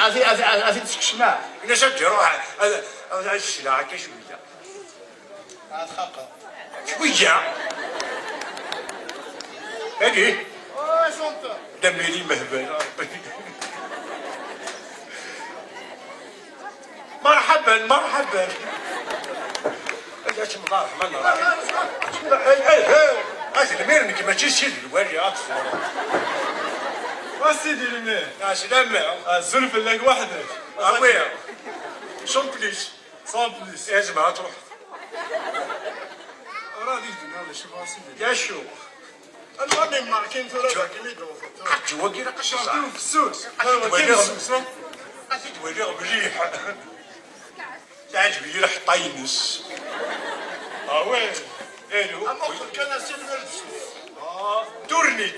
عزيز تكشنا انا شد روح هذا الشلاعه هكا شويه تخاقه شويه هادي شونطور دمي لي مهبل مرحبا مرحبا اجاش مضارح من هذا الميرنك ما تجيش الوالي اكثر وسيدي المير يا سلام الزلف لك وحدك وين شون بليس صاب بليس لازم تروح راني هذا شوف سيدي يا شو المهم ماركين ثلاثة كيلو جواكي راه قصص شعطيو في السوس هذا كاين السوس تولي مليح تعجبني ريح طينس وين الو أما كان سيلفر تورني